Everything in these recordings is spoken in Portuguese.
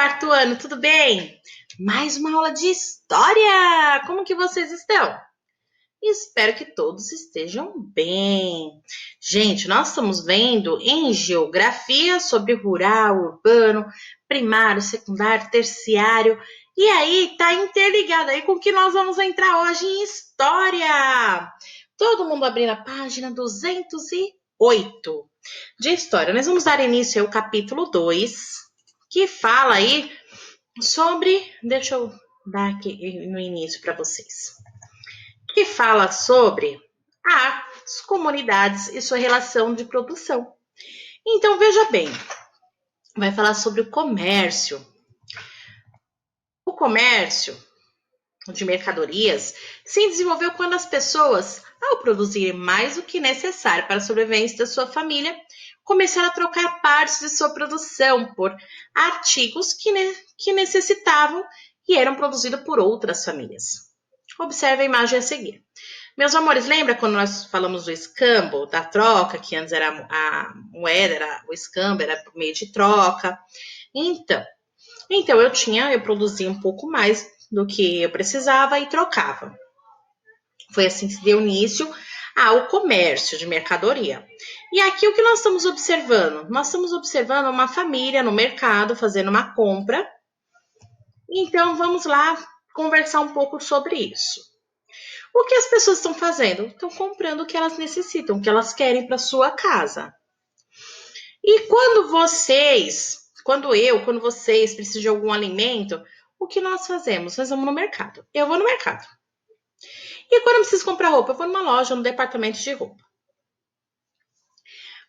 quarto ano, tudo bem? Mais uma aula de história! Como que vocês estão? Espero que todos estejam bem. Gente, nós estamos vendo em geografia sobre rural, urbano, primário, secundário, terciário. E aí, tá interligado aí com o que nós vamos entrar hoje em história. Todo mundo abrindo a página 208 de história. Nós vamos dar início ao capítulo 2, que fala aí sobre, deixa eu dar aqui no início para vocês, que fala sobre as comunidades e sua relação de produção. Então, veja bem, vai falar sobre o comércio. O comércio de mercadorias se desenvolveu quando as pessoas, ao produzirem mais do que necessário para a sobrevivência da sua família, começaram a trocar partes de sua produção por artigos que necessitavam e eram produzidos por outras famílias. Observe a imagem a seguir. Meus amores, lembra quando nós falamos do escambo, da troca, que antes era a moeda, o escambo era por meio de troca? Então eu produzia um pouco mais do que eu precisava e trocava. Foi assim que se deu início ao comércio de mercadoria. E aqui o que nós estamos observando? Nós estamos observando uma família no mercado fazendo uma compra. Então vamos lá conversar um pouco sobre isso. O que as pessoas estão fazendo? Estão comprando o que elas necessitam, o que elas querem para sua casa. E quando vocês precisam de algum alimento, o que nós fazemos? Nós vamos no mercado. Eu vou no mercado. E quando eu preciso comprar roupa, eu vou numa loja, no departamento de roupa.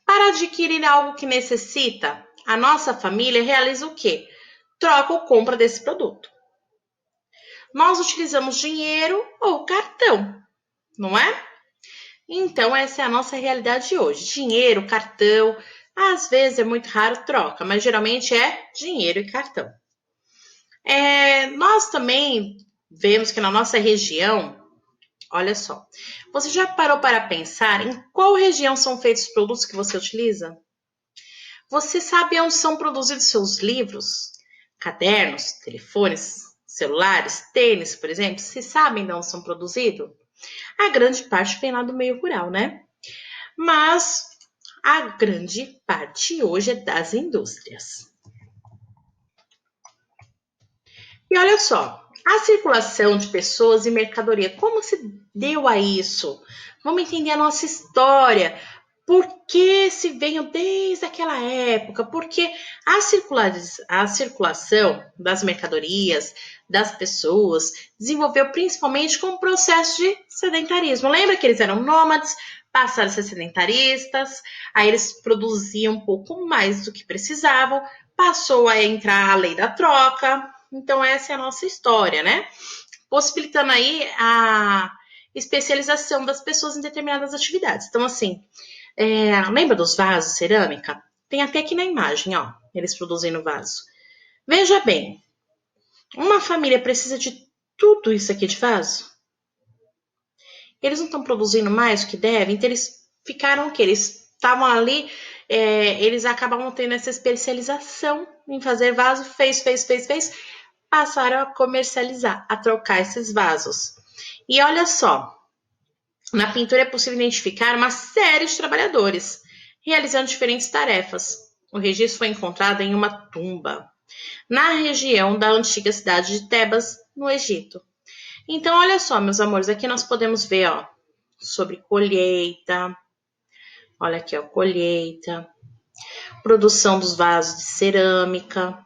Para adquirir algo que necessita, a nossa família realiza o quê? Troca ou compra desse produto. Nós utilizamos dinheiro ou cartão, não é? Então, essa é a nossa realidade de hoje. Dinheiro, cartão, às vezes é muito raro troca, mas geralmente é dinheiro e cartão. Nós também vemos que na nossa região, olha só, você já parou para pensar em qual região são feitos os produtos que você utiliza? Você sabe onde são produzidos seus livros, cadernos, telefones, celulares, tênis, por exemplo? Vocês sabem de onde são produzidos? A grande parte vem lá do meio rural, né? Mas a grande parte hoje é das indústrias. E olha só, a circulação de pessoas e mercadoria, como se deu a isso? Vamos entender a nossa história. Por que se veio desde aquela época? Porque a circulação das mercadorias, das pessoas, desenvolveu principalmente com o processo de sedentarismo. Lembra que eles eram nômades, passaram a ser sedentaristas, aí eles produziam um pouco mais do que precisavam, passou a entrar a lei da troca. Então, essa é a nossa história, né? Possibilitando aí a especialização das pessoas em determinadas atividades. Então, assim, lembra dos vasos cerâmica? Tem até aqui na imagem, ó, eles produzindo vaso. Veja bem, uma família precisa de tudo isso aqui de vaso? Eles não estão produzindo mais do que devem, então eles ficaram o quê? Eles estavam ali, eles acabavam tendo essa especialização em fazer vaso, fez, passaram a comercializar, a trocar esses vasos. E olha só, na pintura é possível identificar uma série de trabalhadores realizando diferentes tarefas. O registro foi encontrado em uma tumba, na região da antiga cidade de Tebas, no Egito. Então, olha só, meus amores, aqui nós podemos ver, ó, sobre colheita. Olha aqui, ó, colheita, produção dos vasos de cerâmica.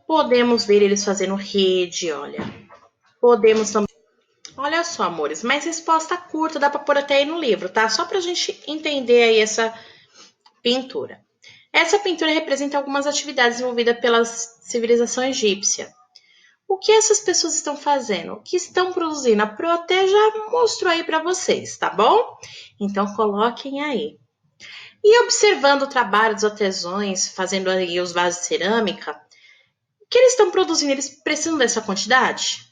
Podemos ver eles fazendo rede, olha. Podemos também... Olha só, amores, mas resposta curta dá para pôr até aí no livro, tá? Só pra gente entender aí essa pintura. Essa pintura representa algumas atividades envolvidas pela civilização egípcia. O que essas pessoas estão fazendo? O que estão produzindo? A Pro até já mostrou aí para vocês, tá bom? Então, coloquem aí. E observando o trabalho dos artesãos, fazendo aí os vasos de cerâmica, o que eles estão produzindo? Eles precisam dessa quantidade?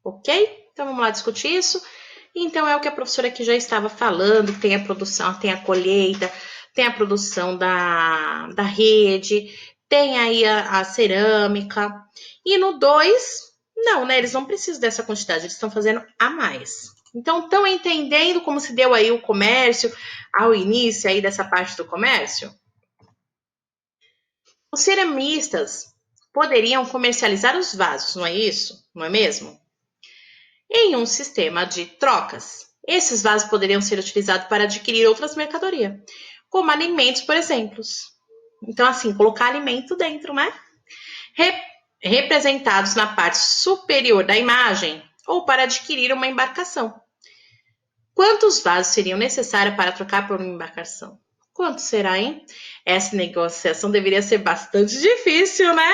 Ok? Então, vamos lá discutir isso. Então, é o que a professora aqui já estava falando, tem a colheita, tem a produção da rede, tem aí a cerâmica. E no 2, não, né? Eles não precisam dessa quantidade, eles estão fazendo a mais. Então, estão entendendo como se deu aí o comércio, ao início aí dessa parte do comércio? Os ceramistas poderiam comercializar os vasos, não é isso? Não é mesmo? Em um sistema de trocas. Esses vasos poderiam ser utilizados para adquirir outras mercadorias, como alimentos, por exemplo. Então, assim, colocar alimento dentro, né? Representados na parte superior da imagem ou para adquirir uma embarcação. Quantos vasos seriam necessários para trocar por uma embarcação? Quanto será, hein? Essa negociação deveria ser bastante difícil, né?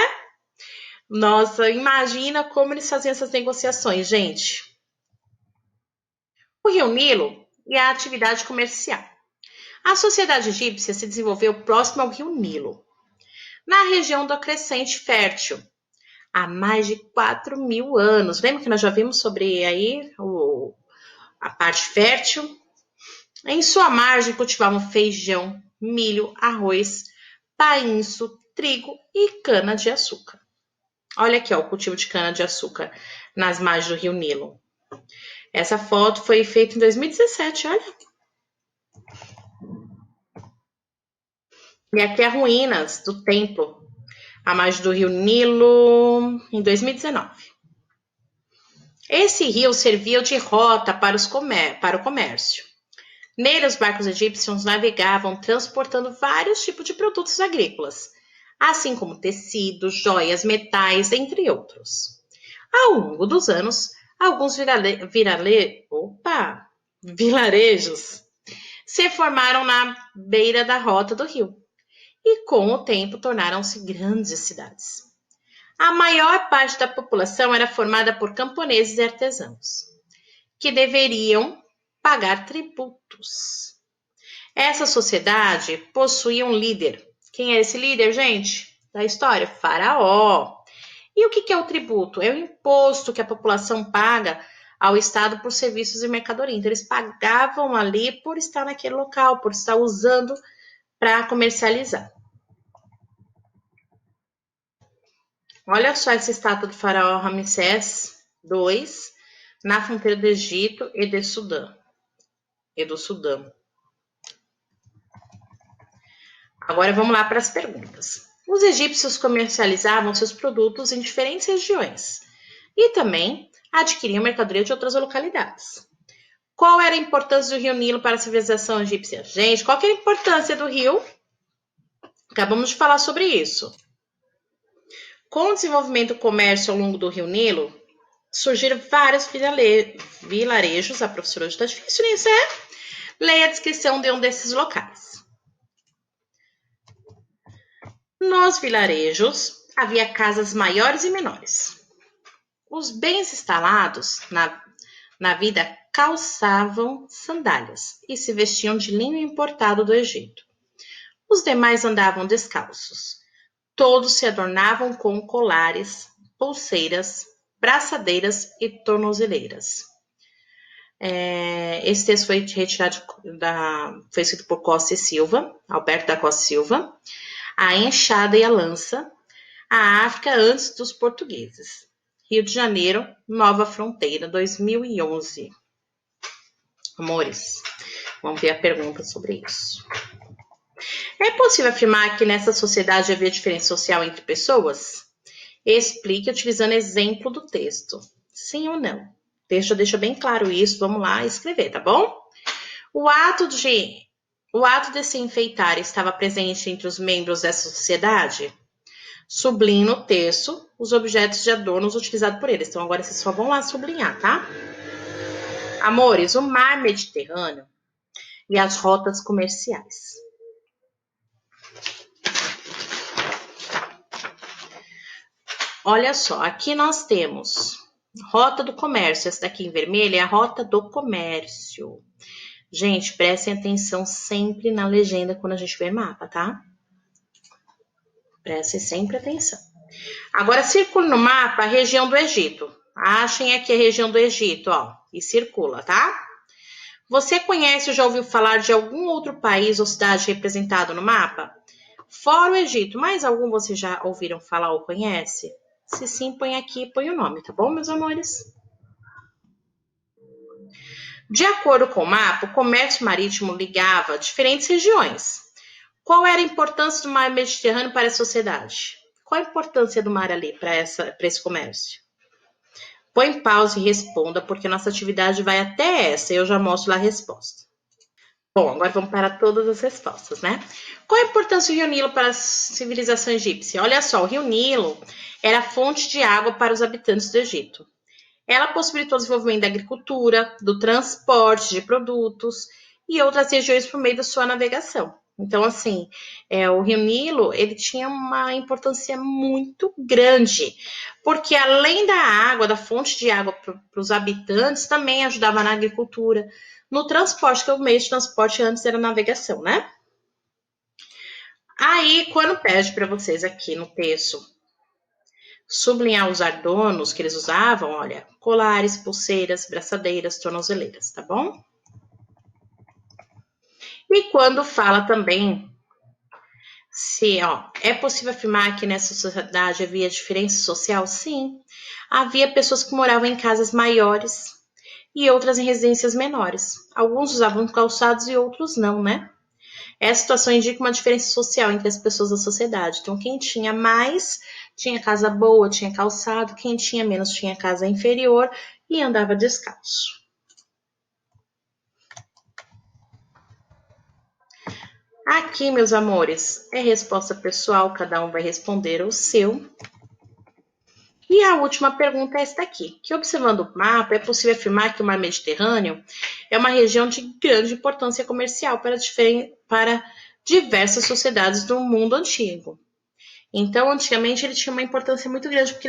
Nossa, imagina como eles faziam essas negociações, gente. O Rio Nilo e a atividade comercial. A sociedade egípcia se desenvolveu próximo ao Rio Nilo, na região do Crescente Fértil, há mais de 4.000 anos. Lembra que nós já vimos sobre aí a parte fértil? Em sua margem cultivavam feijão, milho, arroz, painço, trigo e cana-de-açúcar. Olha aqui, ó, o cultivo de cana-de-açúcar nas margens do Rio Nilo. Essa foto foi feita em 2017, olha. E aqui é ruínas do templo, à margem do Rio Nilo, em 2019. Esse rio servia de rota para o comércio. Nele, os barcos egípcios navegavam transportando vários tipos de produtos agrícolas, assim como tecidos, joias, metais, entre outros. Ao longo dos anos, alguns vilarejos se formaram na beira da rota do rio e, com o tempo, tornaram-se grandes cidades. A maior parte da população era formada por camponeses e artesãos, que deveriam pagar tributos. Essa sociedade possuía um líder. Quem é esse líder, gente? Da história? Faraó. E o que é o tributo? É o imposto que a população paga ao Estado por serviços e mercadoria. Então, eles pagavam ali por estar naquele local, por estar usando para comercializar. Olha só essa estátua do faraó Ramsés II na fronteira do Egito e do Sudão. Agora vamos lá para as perguntas. Os egípcios comercializavam seus produtos em diferentes regiões e também adquiriam mercadoria de outras localidades. Qual era a importância do rio Nilo para a civilização egípcia? Gente, qual que é a importância do rio? Acabamos de falar sobre isso. Com o desenvolvimento do comércio ao longo do rio Nilo, surgiram vários vilarejos. A professora hoje está difícil nisso, é? Leia a descrição de um desses locais. Nos vilarejos, havia casas maiores e menores. Os bens instalados na vida calçavam sandálias e se vestiam de linho importado do Egito. Os demais andavam descalços. Todos se adornavam com colares, pulseiras, braçadeiras e tornozeleiras. Esse texto foi retirado foi escrito por Costa e Silva, Alberto da Costa e Silva. A enxada e a lança, a África antes dos portugueses. Rio de Janeiro, Nova Fronteira, 2011. Amores, vamos ver a pergunta sobre isso. É possível afirmar que nessa sociedade havia diferença social entre pessoas? Explique utilizando exemplo do texto. Sim ou não? Deixa bem claro isso, vamos lá escrever, tá bom? O ato de se enfeitar estava presente entre os membros dessa sociedade? Sublinhe no texto os objetos de adornos utilizados por eles. Então, agora vocês só vão lá sublinhar, tá? Amores, o mar Mediterrâneo e as rotas comerciais. Olha só, aqui nós temos rota do comércio. Essa daqui em vermelho é a rota do comércio. Gente, prestem atenção sempre na legenda quando a gente vê mapa, tá? Prestem sempre atenção. Agora, circule no mapa a região do Egito. Achem aqui a região do Egito, ó, e circula, tá? Você conhece ou já ouviu falar de algum outro país ou cidade representado no mapa? Fora o Egito, mais algum vocês já ouviram falar ou conhece? Se sim, põe aqui, põe o nome, tá bom, meus amores? De acordo com o mapa, o comércio marítimo ligava diferentes regiões. Qual era a importância do mar Mediterrâneo para a sociedade? Qual a importância do mar ali para esse comércio? Põe pausa e responda, porque nossa atividade vai até essa e eu já mostro lá a resposta. Bom, agora vamos para todas as respostas, né? Qual a importância do Rio Nilo para a civilização egípcia? Olha só, o Rio Nilo era fonte de água para os habitantes do Egito. Ela possibilitou o desenvolvimento da agricultura, do transporte de produtos e outras regiões por meio da sua navegação. Então, assim, o Rio Nilo, ele tinha uma importância muito grande, porque além da água, da fonte de água para os habitantes, também ajudava na agricultura, no transporte, que o meio de transporte antes era a navegação, né? Aí, quando pede para vocês aqui no texto sublinhar os adornos que eles usavam, olha, colares, pulseiras, braçadeiras, tornozeleiras, tá bom? E quando fala também se, é possível afirmar que nessa sociedade havia diferença social? Sim. Havia pessoas que moravam em casas maiores e outras em residências menores. Alguns usavam calçados e outros não, né? Essa situação indica uma diferença social entre as pessoas da sociedade. Então, quem tinha mais tinha casa boa, tinha calçado, quem tinha menos tinha casa inferior e andava descalço. Aqui, meus amores, é resposta pessoal, cada um vai responder o seu. E a última pergunta é esta aqui, que observando o mapa, é possível afirmar que o mar Mediterrâneo é uma região de grande importância comercial para diversas sociedades do mundo antigo. Então, antigamente, ele tinha uma importância muito grande, porque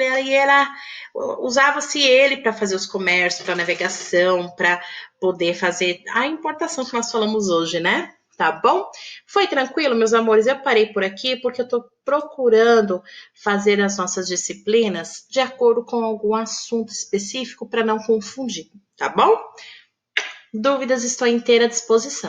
usava-se ele para fazer os comércios, para navegação, para poder fazer a importação que nós falamos hoje, né? Tá bom? Foi tranquilo, meus amores? Eu parei por aqui porque eu estou procurando fazer as nossas disciplinas de acordo com algum assunto específico para não confundir, tá bom? Dúvidas, estou inteira à disposição.